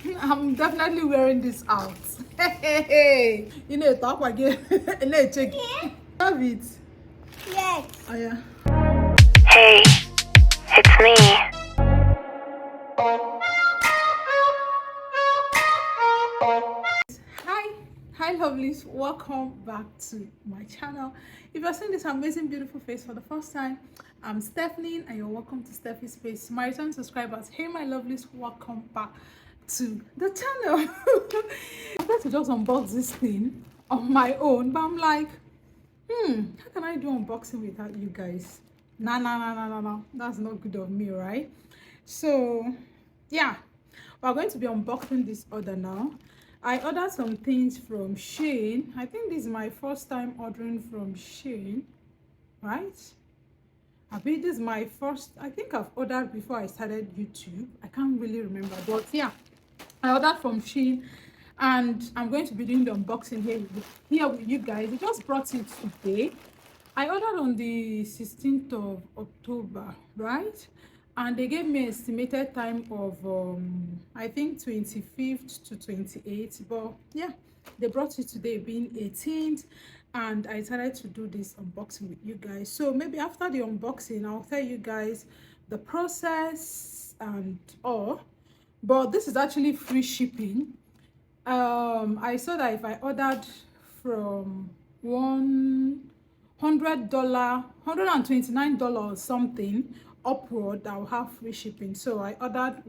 I'm definitely wearing this out. Hey, you know, talk again. Let's check it. Have it. Yes. Oh yeah. Hey, it's me. Hi lovelies, welcome back to my channel. If you're seeing this amazing beautiful face for the first time, I'm Stephanie and you're welcome to Stephy's Space. My return subscribers, hey my lovelies, welcome back to the channel. I wanted to just unbox this thing on my own, but I'm like, how can I do unboxing without you guys? Nah, that's not good of me, right? So yeah, we're going to be unboxing this order now. I ordered some things from SHEIN. I think this is my first time ordering from SHEIN, right? I think this is my first, I think I've ordered before I started YouTube. I can't really remember, but yeah, I ordered from SHEIN and I'm going to be doing the unboxing here with you guys. They just brought it today. I ordered on the 16th of October, right? And they gave me estimated time of I think 25th to 28th, but yeah, they brought it today being 18th, and I decided to do this unboxing with you guys. So maybe after the unboxing I'll tell you guys the process and all, but this is actually free shipping. I saw that if I ordered from $129 or something upward, I'll have free shipping. So I ordered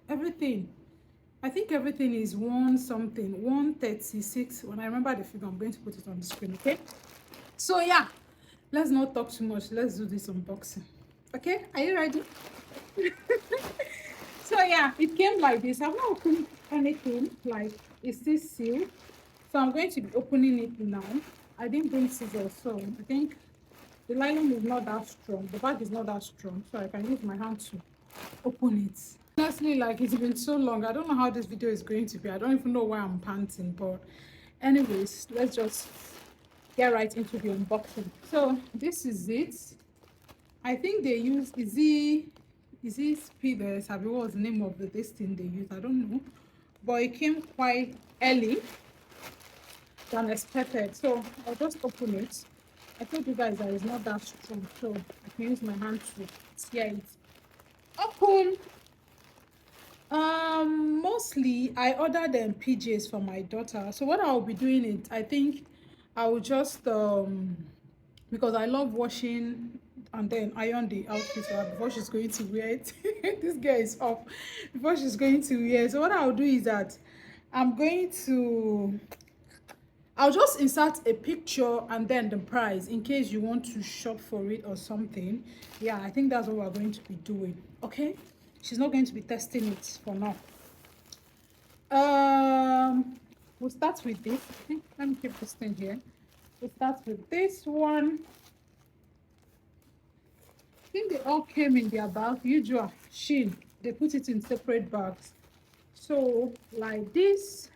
everything. I think everything is one something, 136. When I remember the figure, I'm going to put it on the screen, okay? So yeah, let's not talk too much. Let's do this unboxing. Okay, are you ready? So yeah, it came like this. I've not opened anything, like it's still sealed. So I'm going to be opening it now. I didn't bring scissors, so I think the nylon is not that strong. The bag is not that strong, so I can use my hand to open it. Honestly, like it's been so long. I don't know how this video is going to be. I don't even know why I'm panting, but anyways, let's just get right into the unboxing. So this is it. I think they use is it speeders? What was the name of this thing they use? I don't know, but it came quite early than expected. So I'll just open it. I told you guys that it's not that strong, so I can use my hand to tear it open. Mostly I ordered them PJs for my daughter. So what I'll be doing it, I think I will just because I love washing and then iron the outfit for her before she's going to wear it. This girl is up before she's going to wear it. So what I'll do is that I'll just insert a picture and then the price in case you want to shop for it or something. Yeah, I think that's what we're going to be doing. Okay, she's not going to be testing it for now. We'll start with this. Let me keep this thing here. We'll start with this one. I think they all came in their bag. Usual SHEIN, they put it in separate bags. So like this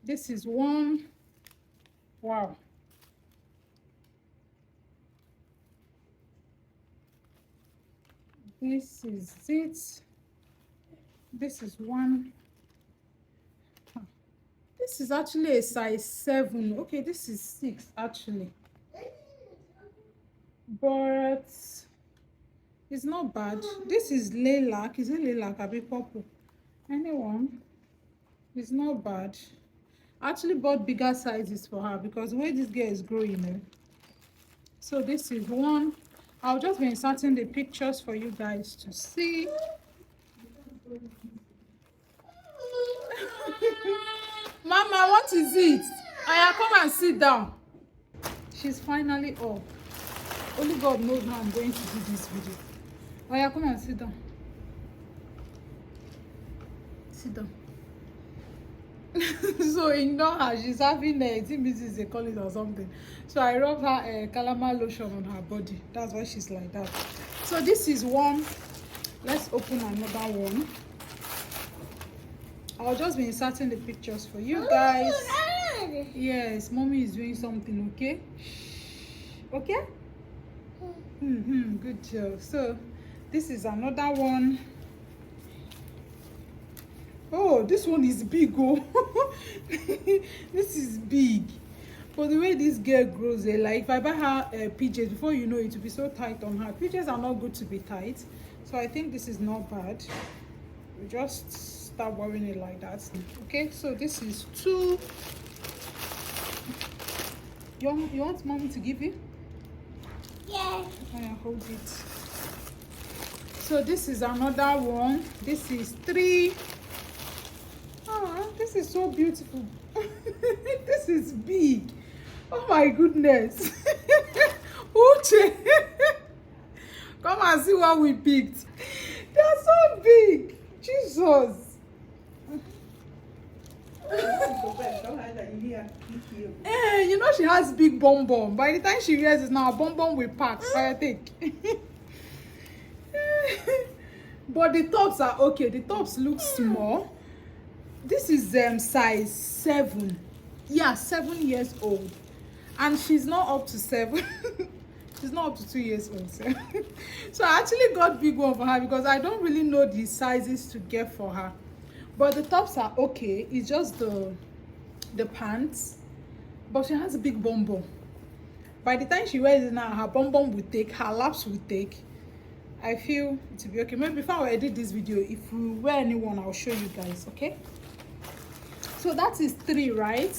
is one. Wow, this is it. This is one. This is actually a size 7. Okay, this is 6 actually, but it's not bad. This is lilac. Is it lilac? A bit purple. Anyone? It's not bad. I actually bought bigger sizes for her because the way this girl is growing. So this is one. I'll just be inserting the pictures for you guys to see. Mama, what is it? Aya, come and sit down. She's finally up. Only God knows how I'm going to do this video. Aya, come and sit down. Sit down. So ignore her. She's having a this they call it or something. So I rubbed her calamine lotion on her body. That's why she's like that. So this is one. Let's open another one. I'll just be inserting the pictures for you guys. Yes, mommy is doing something. Okay. Okay. Good job. So this is another one. oh, this one is big. Oh, this is big. For the way this girl grows, like if I buy her PJs, before you know it will be so tight on her. PJs are not good to be tight, so I think this is not bad. We just start wearing it like that. Okay, so this is two. You want mommy to give you? Yeah. Hold it. So this is another one. This is three. Oh, this is so beautiful. This is big. Oh my goodness. Uche. Come and see what we picked. They're so big. Jesus. You know she has big bum bum. By the time she wears it now, bum bum will pack. I think. But the tops are okay. The tops look small. This is size 7. Yeah, 7 years old, and she's not up to 7. She's not up to 2 years old. So I actually got big one for her because I don't really know the sizes to get for her. But the tops are okay. It's just the pants. But she has a big bum bum. By the time she wears it now, her bum bum will take, her laps will take. I feel it will be okay. Maybe before I edit this video, if we wear anyone, I'll show you guys, okay? So that is 3, right?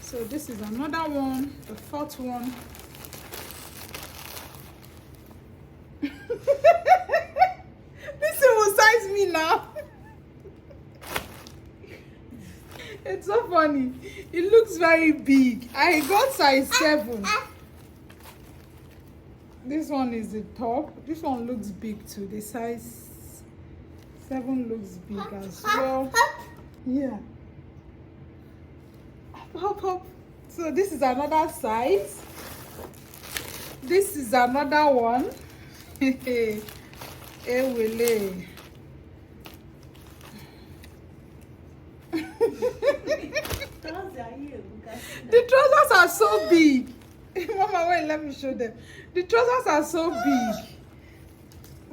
So this is another one, the 4th one. This will size me now. It's so funny. It looks very big. I got size 7. This one is the top. This one looks big too. The size 7 looks big as well. Yeah. Hop, hop. So this is another size. This is another one. The trousers are so big. Mama, wait, let me show them. The trousers are so big,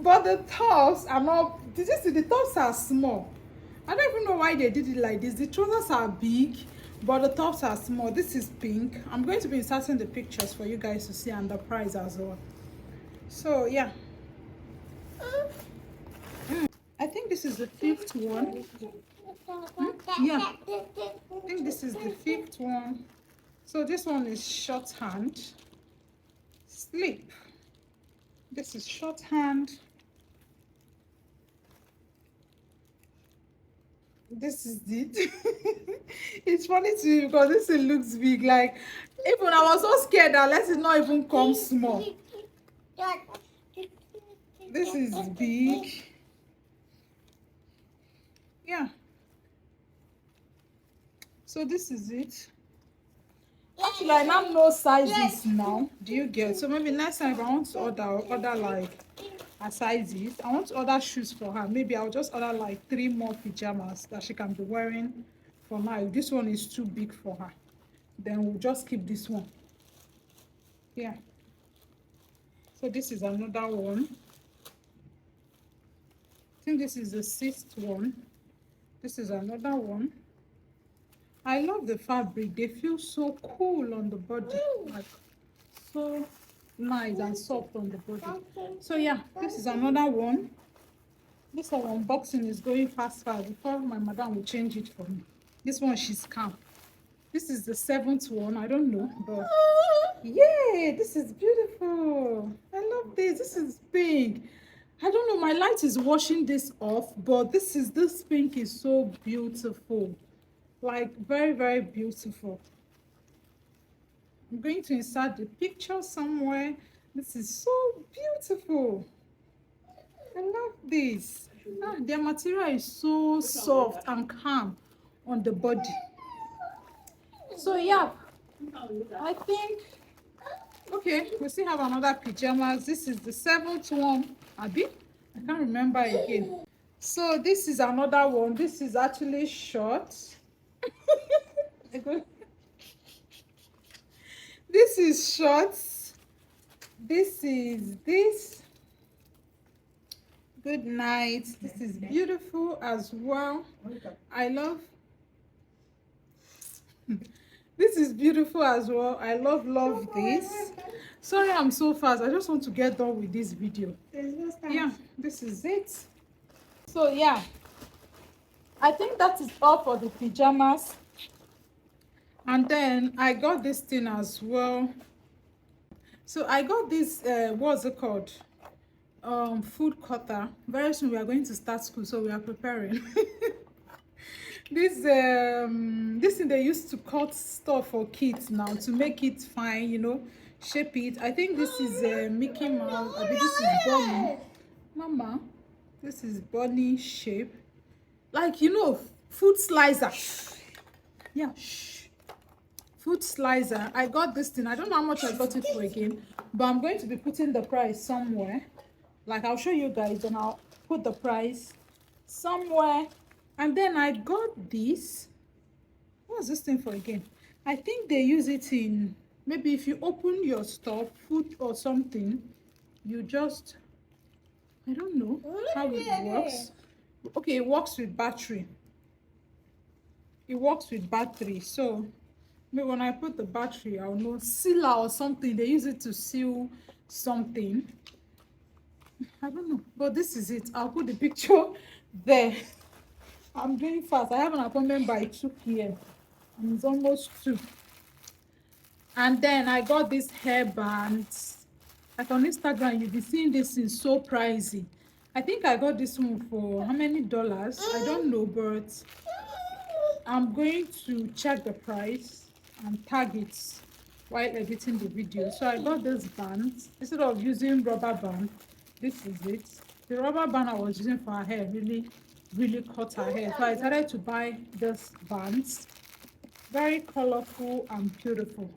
but the tops are not. Did you see? The tops are small. I don't even know why they did it like this. The trousers are big, but the tops are small. This is pink. I'm going to be inserting the pictures for you guys to see and the price as well. So yeah, I think this is the 5th one. Yeah, I think this is the 5th one. So this one is short hand slip. This is short hand. This is it. It's funny to me because this thing looks big. Like, even I was so scared that let it not even come small. This is big. Yeah. So this is it. Actually, I now know sizes now. Do you get? So maybe next time if I want to order like her sizes, I want to order shoes for her. Maybe I'll just order like 3 more pajamas that she can be wearing for now. If this one is too big for her, then we'll just keep this one. Yeah. So this is another one. I think this is the 6th one. This is another one. I love the fabric. They feel so cool on the body, like so nice and soft on the body. So yeah, this is another one. This unboxing is going fast before my madam will change it for me. This one she's calm. This is the 7th one. I don't know, but yeah, this is beautiful. I love this. This is pink. I don't know, my light is washing this off, but this pink is so beautiful. Like very, very beautiful. I'm going to insert the picture somewhere. This is so beautiful. I love this. Their material is so soft and calm on the body. So yeah, I think okay, we still have another pajamas. This is the 7th one. Abi, I can't remember again. So this is another one. This is actually short. This is short. This Good night. This is beautiful as well. I love this is beautiful as well. I love this. Sorry I'm so fast. I just want to get done with this video. Yeah, this is it. So yeah, I think that is all for the pajamas. And then I got this thing as well. So I got this what's it called, food cutter. Very soon we are going to start school, so we are preparing. This thing they used to cut stuff for kids now to make it fine, you know, shape it. I think this is Mickey Mouse. I think this is Bonnie. Mama, this is Bonnie shape, like, you know, food slicer. Yeah, food slicer. I got this thing. I don't know how much I got it for again, but I'm going to be putting the price somewhere. Like, I'll show you guys and I'll put the price somewhere. And then I got this. What's this thing for again? I think they use it in, maybe if you open your stuff, food or something, you just, I don't know how it works. Okay, it works with battery. It works with battery. So maybe when I put the battery, I'll know, sealer or something. They use it to seal something. I don't know, but this is it. I'll put the picture there. I'm doing fast. I have an appointment by 2 p.m. and it's almost 2. And then I got this hairbands. Like on Instagram, you'll be seeing this is so pricey. I think I got this one for how many dollars? I don't know, but I'm going to check the price and tag it while editing the video. So I got this band. Instead of using rubber band, this is it. The rubber band I was using for her hair really cut her hair. So I decided to buy this bands. Very colorful and beautiful.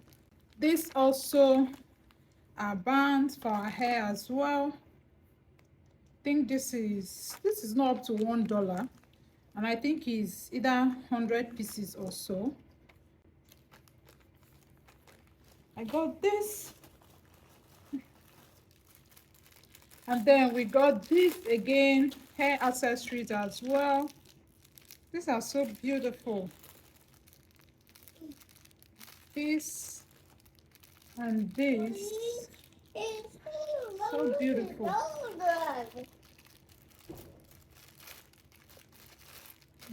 This also are bands for our hair as well. I think this is not up to $1, and I think it's either 100 pieces or so. I got this, and then we got this again, hair accessories as well. These are so beautiful. This and this, so beautiful.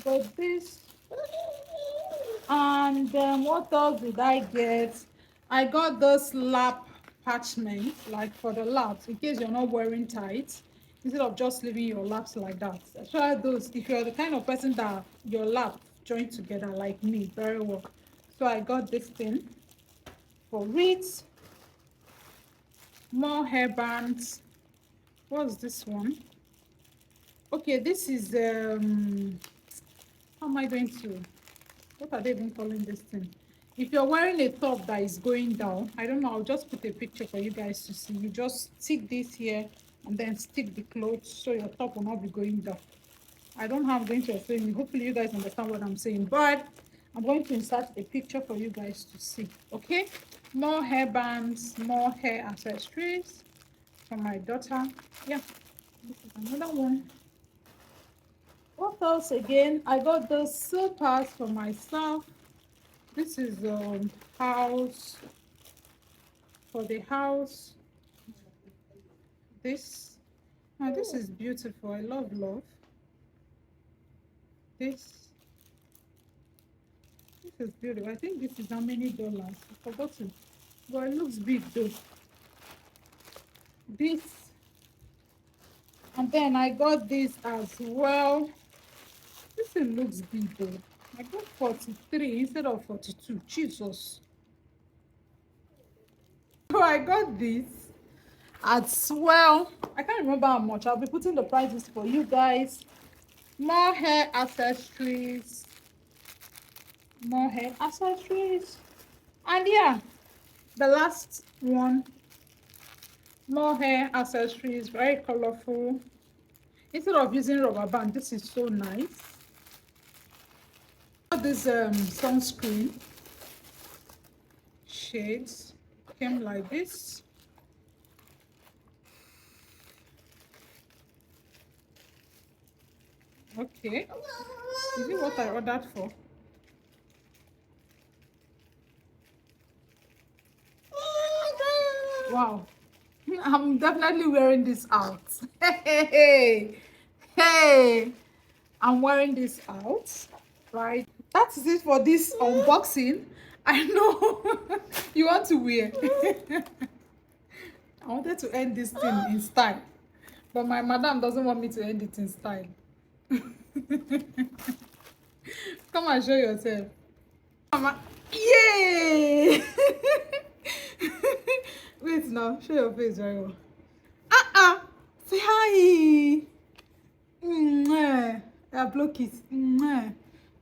But this, and then what else did I get? I got this lap attachment, like for the laps, in case you're not wearing tights, instead of just leaving your laps like that. Try those if you're the kind of person that your lap joined together like me very well. So I got this thing for it. More hair bands. What's this one? Okay, this is how am I going to, what are they even calling this thing? If you're wearing a top that is going down, I don't know, I'll just put a picture for you guys to see. You just stick this here and then stick the clothes so your top will not be going down. I don't know how I'm going to explain it. Hopefully you guys understand what I'm saying, but I'm going to insert a picture for you guys to see. Okay, more hair bands, more hair accessories for my daughter. Yeah, this is another one. What else again? I got those slippers for myself. This is house, for the house. This, now this is beautiful. I love this is beautiful. I think this is how many dollars? I forgot it, but it looks big though. This, and then I got this as well. This thing looks big though. I got 43 instead of 42. Jesus. So I got this as well. I can't remember how much. I'll be putting the prices for you guys. More hair accessories. More hair accessories. And yeah, the last one. More hair accessories. Very colorful. Instead of using rubber band, this is so nice. This sunscreen shades came like this. Okay. Is it what I ordered for? Wow. I'm definitely wearing this out. Hey, hey, I'm wearing this out, right? That is it for this unboxing. I know you want to wear. I wanted to end this thing in style, but my madam doesn't want me to end it in style. Come and show yourself. Mama. Yay! Wait now, show your face very well. Say hi. I block it. Do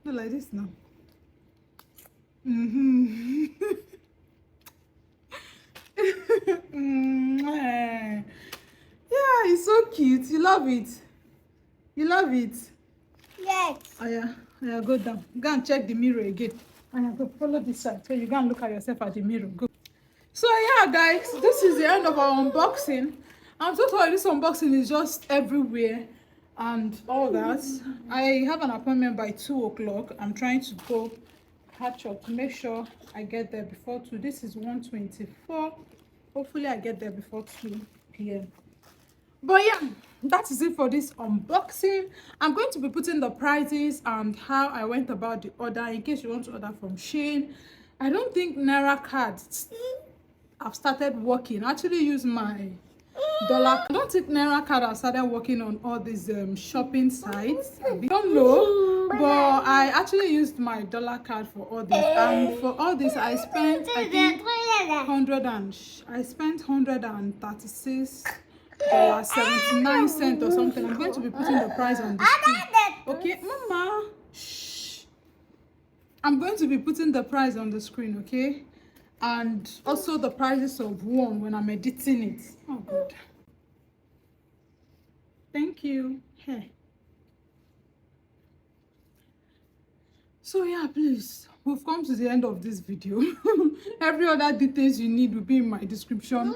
like this now. Yeah, it's so cute. You love it. You love it. Yes. Oh yeah, go down. Go and check the mirror again. Oh yeah, go follow this side. So you go and look at yourself at the mirror. Go. So yeah, guys, this is the end of our unboxing. I'm so sorry, this unboxing is just everywhere and all that. I have an appointment by 2 o'clock. I'm trying to go catch up to make sure I get there before 2. This is 1:24. Hopefully I get there before 2 p.m. But yeah, that is it for this unboxing. I'm going to be putting the prices and how I went about the order in case you want to order from Shein. I don't think Naira cards have started working. I actually use my dollar. I don't think Naira card have started working on all these shopping sites. I don't know, but I actually used my dollar card for all this, and for all this I spent, I think, I spent $136.79 or something. I'm going to be putting the price on the screen. Okay, Mama. Shh. I'm going to be putting the price on the screen, okay? And also the prices of one when I'm editing it. Oh God. Thank you. Hey. So yeah, please, we've come to the end of this video. Every other details you need will be in my description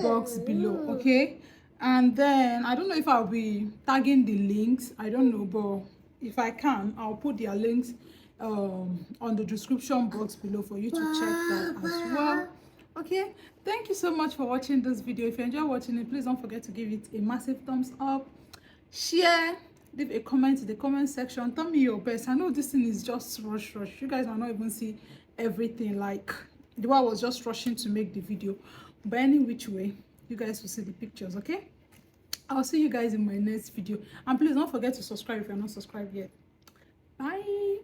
box below, okay? And then I don't know if I'll be tagging the links. I don't know, but if I can, I'll put their links on the description box below for you to check that as well. Okay, thank you so much for watching this video. If you enjoy watching it, please don't forget to give it a massive thumbs up, share, leave a comment in the comment section. Tell me your best. I know this thing is just rush. You guys might not even see everything, like the way I was just rushing to make the video, but any which way you guys will see the pictures. Okay, I'll see you guys in my next video, and please don't forget to subscribe if you're not subscribed yet. Bye.